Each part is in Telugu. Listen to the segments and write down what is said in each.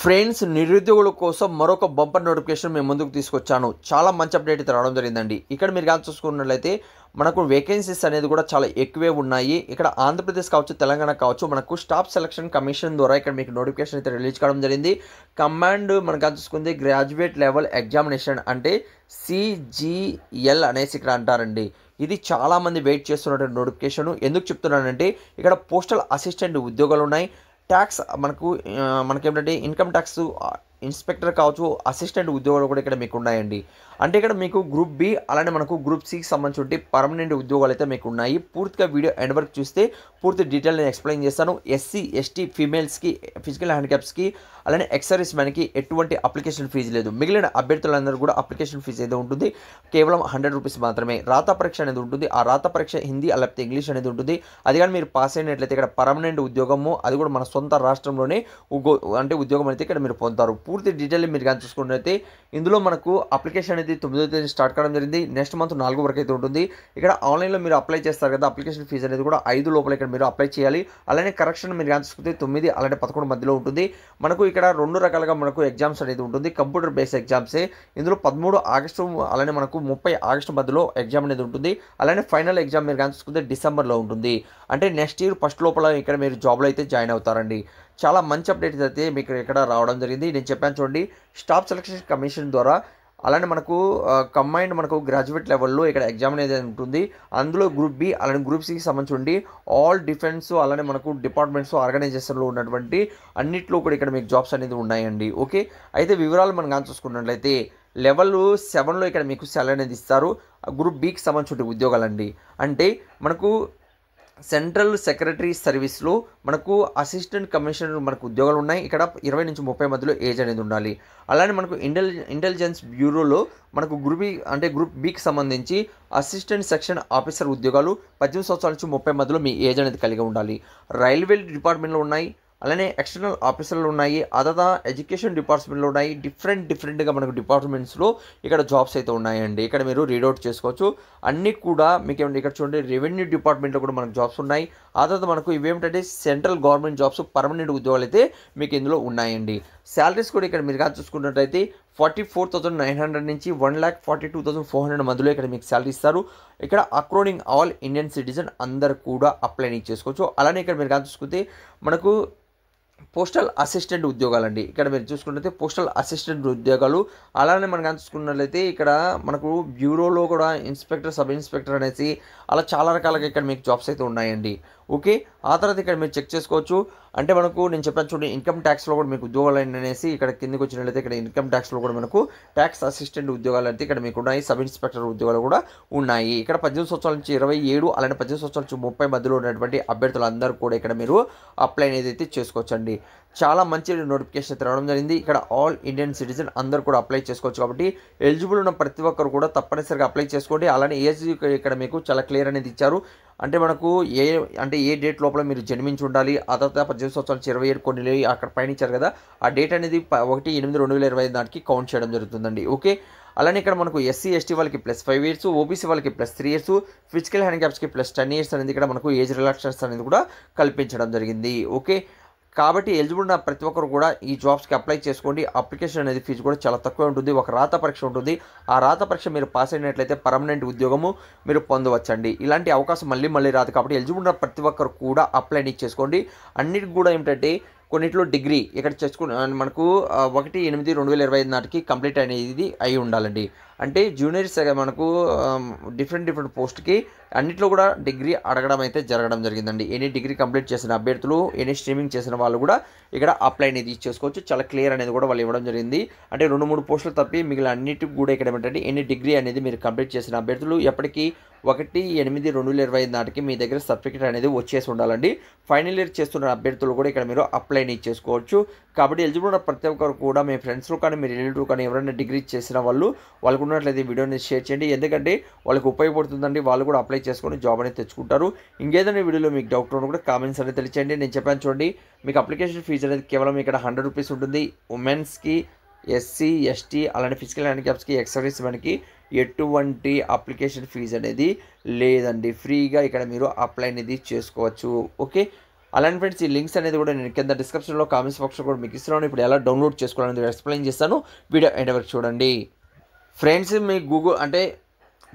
ఫ్రెండ్స్, నిరుద్యోగుల కోసం మరొక బంపర్ నోటిఫికేషన్ మేము ముందుకు తీసుకొచ్చాను. చాలా మంచి అప్డేట్ అయితే రావడం జరిగిందండి. ఇక్కడ మీరు కానీ చూసుకున్నట్లయితే మనకు వేకెన్సీస్ అనేది కూడా చాలా ఎక్కువే ఉన్నాయి. ఇక్కడ ఆంధ్రప్రదేశ్ కావచ్చు, తెలంగాణ కావచ్చు, మనకు స్టాఫ్ సెలక్షన్ కమిషన్ ద్వారా ఇక్కడ మీకు నోటిఫికేషన్ అయితే రిలీజ్ కావడం జరిగింది. కమాండ్ మనం కానీ చూసుకుంది గ్రాడ్యుయేట్ లెవెల్ ఎగ్జామినేషన్ అంటే CGL అనేసి ఇక్కడ అంటారండి. ఇది చాలామంది వెయిట్ చేస్తున్నటువంటి నోటిఫికేషన్. ఎందుకు చెప్తున్నానంటే ఇక్కడ పోస్టల్ అసిస్టెంట్ ఉద్యోగాలు ఉన్నాయి. ట్యాక్స్ మనకేంటంటే ఇన్కమ్ ట్యాక్స్ ఇన్స్పెక్టర్ కావచ్చు, అసిస్టెంట్ ఉద్యోగాలు కూడా ఇక్కడ మీకు ఉన్నాయండి. అంటే ఇక్కడ మీకు గ్రూప్ బి అలానే మనకు గ్రూప్ సికి సంబంధించి పర్మనెంట్ ఉద్యోగాలు అయితే మీకు ఉన్నాయి. పూర్తిగా వీడియో ఎండ్ వరకు చూస్తే పూర్తి డీటెయిల్ నేను ఎక్స్ప్లెయిన్ చేస్తాను. SC, ST ఫీమేల్స్కి, ఫిజికల్ హ్యాండిక్యాప్స్కి అలానే ఎక్సర్వీస్ మ్యాన్కి ఎటువంటి అప్లికేషన్ ఫీజు లేదు. మిగిలిన అభ్యర్థులందరూ కూడా అప్లికేషన్ ఫీజు అయితే ఉంటుంది. కేవలం 100 రూపీస్ మాత్రమే. రాత పరీక్ష అనేది ఉంటుంది. ఆ రాత పరీక్ష హిందీ లేకపోతే ఇంగ్లీష్ అనేది ఉంటుంది. అది కానీ మీరు పాస్ అయినట్లయితే ఇక్కడ పర్మనెంట్ ఉద్యోగము, అది కూడా మన సొంత రాష్ట్రంలోనే ఉద్యోగం అయితే ఇక్కడ మీరు పొందుతారు. పూర్తి డీటెయిల్ మీరు కానీ చూసుకున్నట్లయితే ఇందులో మనకు అప్లికేషన్ అనేది 9వ తేదీ స్టార్ట్ కావడం జరిగింది. నెక్స్ట్ మంత్ 4 వరకు అయితే ఉంటుంది. ఇక్కడ ఆన్లైన్లో మీరు అప్లై చేస్తారు కదా, అప్లికేషన్ ఫీజు అనేది కూడా 5 లోపల ఇక్కడ మీరు అప్లై చేయాలి. అలానే కరెక్షన్ మీరు కానీ చూసుకుంటే 9 అలానే 11 మధ్యలో ఉంటుంది. మనకు ఇక్కడ 2 రకాలుగా మనకు ఎగ్జామ్స్ అనేది ఉంటుంది. కంప్యూటర్ బేస్డ్ ఎగ్జామ్సే. ఇందులో 13 ఆగస్టు అలానే మనకు 30 ఆగస్టు మధ్యలో ఎగ్జామ్ అనేది ఉంటుంది. అలానే ఫైనల్ ఎగ్జామ్ మీరు కానీ చూసుకుంటే డిసెంబర్లో ఉంటుంది. అంటే నెక్స్ట్ ఇయర్ ఫస్ట్ లోపల ఇక్కడ మీరు జాబ్లో అయితే జాయిన్ అవుతారండి. చాలా మంచి అప్డేట్స్ అయితే మీకు ఇక్కడ రావడం జరిగింది. నేను చెప్పాను చూడండి, స్టాఫ్ సెలక్షన్ కమిషన్ ద్వారా అలానే మనకు కంబైన్డ్ మనకు గ్రాడ్యుయేట్ లెవెల్లో ఇక్కడ ఎగ్జామ్ అనేది ఉంటుంది. అందులో గ్రూప్ బి అలానే గ్రూప్ సికి సంబంధించి ఆల్ డిఫెన్స్ అలానే మనకు డిపార్ట్మెంట్స్ ఆర్గనైజేషన్లో ఉన్నటువంటి అన్నిట్లో కూడా ఇక్కడ మీకు జాబ్స్ అనేది ఉన్నాయండి. ఓకే, అయితే వివరాలు మనం కానీ చూసుకున్నట్లయితే లెవెల్ 7లో ఇక్కడ మీకు సాలరీ అనేది ఇస్తారు. గ్రూప్ బికి సంబంధించిన ఉద్యోగాలండి. అంటే మనకు సెంట్రల్ సెక్రటరీ సర్వీస్లో మనకు అసిస్టెంట్ కమిషనర్ మనకు ఉద్యోగాలు ఉన్నాయి. ఇక్కడ 20 నుంచి 30 మధ్యలో ఏజ్ అనేది ఉండాలి. అలానే మనకు ఇంటెలిజెన్స్ బ్యూరోలో మనకు గ్రూప్ బికి సంబంధించి అసిస్టెంట్ సెక్షన్ ఆఫీసర్ ఉద్యోగాలు 18 సంవత్సరాల నుంచి 30 మధ్యలో మీ ఏజ్ అనేది కలిగి ఉండాలి. రైల్వే డిపార్ట్మెంట్లో ఉన్నాయి. అలానే ఎక్స్టర్నల్ ఆఫీసర్లు ఉన్నాయి. అదదా ఎడ్యుకేషన్ డిపార్ట్మెంట్లో ఉన్నాయి. డిఫరెంట్గా మనకు డిపార్ట్మెంట్స్లో ఇక్కడ జాబ్స్ అయితే ఉన్నాయండి. ఇక్కడ మీరు రీడౌట్ చేసుకోవచ్చు. అన్నీ కూడా మీకు ఏమంటే ఇక్కడ చూడండి, రెవెన్యూ డిపార్ట్మెంట్లో కూడా మనకు జాబ్స్ ఉన్నాయి. ఆ తర్వాత మనకు ఇవేమిటంటే సెంట్రల్ గవర్నమెంట్ జాబ్స్, పర్మనెంట్ ఉద్యోగాలు అయితే మీకు ఇందులో ఉన్నాయండి. శాలరీస్ కూడా ఇక్కడ మీరు కానీ చూసుకున్నట్టయితే 44,900 నుంచి 1,42,400 మధ్యలో ఇక్కడ మీకు శాలరీ ఇస్తారు. ఇక్కడ అక్రోడింగ్ ఆల్ ఇండియన్ సిటిజన్ అందరు కూడా అప్లై చేసుకోవచ్చు. అలానే ఇక్కడ మీరు కానీ చూసుకుంటే మనకు పోస్టల్ అసిస్టెంట్ ఉద్యోగాలండి. ఇక్కడ మీరు చూసుకున్నట్లయితే పోస్టల్ అసిస్టెంట్ ఉద్యోగాలు. అలానే మనం కానీ చూసుకున్నట్లయితే ఇక్కడ మనకు బ్యూరోలో కూడా ఇన్స్పెక్టర్, సబ్ ఇన్స్పెక్టర్ అనేసి అలా చాలా రకాలుగా ఇక్కడ మీకు జాబ్స్ అయితే ఉన్నాయండి. ఓకే, ఆ తర్వాత ఇక్కడ మీరు చెక్ చేసుకోవచ్చు. అంటే మనకు నేను చెప్పాను చూడండి, ఇన్కమ్ ట్యాక్స్లో కూడా మీకు ఉద్యోగాలు అనేసి ఇక్కడ కిందకి వచ్చినట్లయితే ఇక్కడ ఇన్కమ్ ట్యాక్స్లో కూడా మనకు ట్యాక్స్ అసిస్టెంట్ ఉద్యోగాలు అయితే ఇక్కడ మీకు ఉన్నాయి. సబ్ ఇన్స్పెక్టర్ ఉద్యోగాలు కూడా ఉన్నాయి. ఇక్కడ 18 సంవత్సరాల నుంచి 27 అలానే 18 సంవత్సరాల నుంచి 30 మధ్యలో ఉన్నటువంటి అభ్యర్థులందరూ కూడా ఇక్కడ మీరు అప్లై అనేది అయితే చేసుకోవచ్చండి. చాలా మంచి నోటిఫికేషన్ అయితే రావడం జరిగింది. ఇక్కడ ఆల్ ఇండియన్ సిటిజన్ అందరూ కూడా అప్లై చేసుకోవచ్చు. కాబట్టి ఎలిజిబుల్ ఉన్న ప్రతి ఒక్కరు కూడా తప్పనిసరిగా అప్లై చేసుకోండి. అలానే ఏజ్ ఇక్కడ మీకు చాలా క్లియర్ అనేది ఇచ్చారు. అంటే మనకు ఏ డేట్ లోపల మీరు జన్మించి ఉండాలి. ఆ తర్వాత 18 సంవత్సరాల నుంచి 27 కొన్ని అక్కడ పైన ఇచ్చారు కదా, ఆ డేట్ అనేది 1/8/2025 నాటికి కౌంట్ చేయడం జరుగుతుందండి. ఓకే, అలానే ఇక్కడ మనకు SC, ST వాళ్ళకి +5 years, OBC వాళ్ళకి +3 years, ఫిజికల్ హ్యాండిక్యాప్స్కి +10 years అనేది ఇక్కడ మనకు ఏజ్ రిలాక్సేషన్ అనేది కూడా కల్పించడం జరిగింది. ఓకే, కాబట్టి ఎలిజిబుల్ ఉన్న ప్రతి ఒక్కరు కూడా ఈ జాబ్స్కి అప్లై చేసుకోండి. అప్లికేషన్ అనేది ఫీజు కూడా చాలా తక్కువ ఉంటుంది. ఒక రాత పరీక్ష ఉంటుంది. ఆ రాత పరీక్ష మీరు పాస్ అయినట్లయితే పర్మనెంట్ ఉద్యోగము మీరు పొందవచ్చండి. ఇలాంటి అవకాశం మళ్ళీ రాదు. కాబట్టి ఎలిజిబుల్ ఉన్న ప్రతి ఒక్కరు కూడా అప్లై చేసుకోండి. అన్నిటికి కూడా ఏమిటంటే కొన్నిట్లో డిగ్రీ ఇక్కడ చేసుకుని మనకు 1/8/2025 నాటికి కంప్లీట్ అనేది అయి ఉండాలండి. అంటే జూనియర్స్ మనకు డిఫరెంట్ పోస్ట్కి అన్నిట్లో కూడా డిగ్రీ అడగడం అయితే జరగడం జరిగిందండి. ఎనీ డిగ్రీ కంప్లీట్ చేసిన అభ్యర్థులు, ఎనీ స్ట్రీమింగ్ చేసిన వాళ్ళు కూడా ఇక్కడ అప్లై అనేది చేసుకోవచ్చు. చాలా క్లియర్ అనేది కూడా వాళ్ళు ఇవ్వడం జరిగింది. అంటే 2-3 పోస్టులు తప్పి మిగిలిన అన్నిటికి కూడా ఇక్కడ ఏమిటంటే ఎనీ డిగ్రీ అనేది మీరు కంప్లీట్ చేసిన అభ్యర్థులు ఎప్పటికీ 1/8/2025 నాటికి మీ దగ్గర సర్టిఫికేట్ అనేది వచ్చేసి ఉండాలండి. ఫైనల్ ఇయర్ చేస్తున్న అభ్యర్థులు కూడా ఇక్కడ మీరు అప్లై చేసుకోవచ్చు. కాబట్టి ఎలిజిబుల్ ఉన్న ప్రతి ఒక్కరు కూడా మీ ఫ్రెండ్స్లో కానీ మీ రిలేటివ్ కానీ ఎవరైనా డిగ్రీ చేసిన వాళ్ళకు ఉన్నట్లయితే వీడియోని షేర్ చేయండి. ఎందుకంటే వాళ్ళకి ఉపయోగపడుతుందండి. వాళ్ళు కూడా అప్లై చేసుకొని జాబ్ అనేది తెచ్చుకుంటారు. ఇంకేదైనా వీడియోలో మీకు డౌట్ ఉన్నా కూడా కామెంట్స్ అనేది తెలియచేయండి. నేను చెప్పాను చూడండి, మీకు అప్లికేషన్ ఫీజు అనేది కేవలం ఇక్కడ 100 రూపీస్ ఉంటుంది. ఉమెన్స్కి, SC, ST అలానే ఫిజికల్ హ్యాండిక్యాప్స్కి, ఎక్సర్వీస్ మనకి ఎటువంటి అప్లికేషన్ ఫీజు అనేది లేదండి. ఫ్రీగా ఇక్కడ మీరు అప్లై అనేది చేసుకోవచ్చు. ఓకే, అలానే ఫ్రెండ్స్ ఈ లింక్స్ అనేది కూడా నేను కింద డిస్క్రిప్షన్లో కామెంట్స్ బాక్స్లో కూడా మీకు ఇస్తున్నాను. ఇప్పుడు ఎలా డౌన్లోడ్ చేసుకోవాలని ఎక్స్ప్లెయిన్ చేస్తాను, వీడియో ఎండ్ వరకు చూడండి.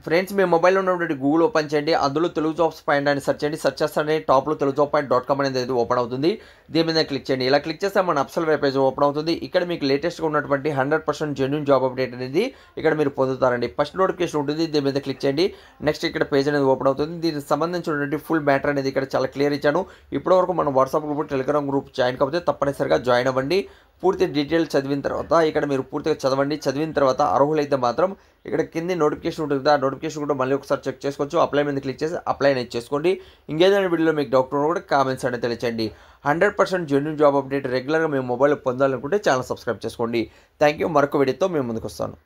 ఫ్రెండ్స్ మీ మొబైల్లో ఉన్నటువంటి గూగుల్ ఓపెన్ చేయండి. అందులో తెలుగు జాబ్స్ పాయింట్ అని సెర్చ్ చేయండి. సెర్చ్ చేస్తేనే టాప్లో telugujob.com అనేది ఓపెన్ అవుతుంది. దీని మీద క్లిక్ చేయండి. ఇలా క్లిక్ చేస్తే మన అప్సల్ వెబ్ పేజ్ ఓపెన్ అవుతుంది. ఇక్కడ మీకు లేటెస్ట్గా ఉన్నటువంటి 100% జెన్యూన్ జాబ్ అప్డేట్ అనేది ఇక్కడ మీరు పొందుతారండి. ఫస్ట్ నోటిఫికేషన్ ఉంటుంది, దీని మీద క్లిక్ చేయండి. నెక్స్ట్ ఇక్కడ పేజ్ అనేది ఓపెన్ అవుతుంది. దీనికి సంబంధించినటువంటి ఫుల్ మ్యాటర్ అనేది ఇక్కడ చాలా క్లియర్ ఇచ్చాను. ఇప్పటివరకు మనం WhatsApp group, Telegram group join కాకపోతే తప్పనిసరిగా జాయిన్ అవ్వండి. పూర్తి డీటెయిల్స్ చదివిన తర్వాత ఇక్కడ మీరు పూర్తిగా చదవండి. చదివిన తర్వాత అర్హులైతే మాత్రం ఇక్కడ కింది నోటిఫికేషన్ ఉంటుంది. ఆ నోటిఫికేషన్ కూడా మళ్ళీ ఒకసారి చెక్ చేసుకోవచ్చు. అప్లై మీద క్లిక్ చేసి అప్లై అనేది చేసుకోండి. ఇంకేదైనా వీడియోలో మీకు డౌట్ కూడా కామెంట్స్ అనేది తెలియచేయండి. 100% జెన్యూన్ జాబ్ అప్డేట్ రెగ్యులర్గా మేము మొబైల్లో పొందాలనుకుంటే ఛానల్ సబ్స్క్రైబ్ చేసుకోండి. Thank you. మరొక వీడియోతో మేము ముందుకు వస్తాను.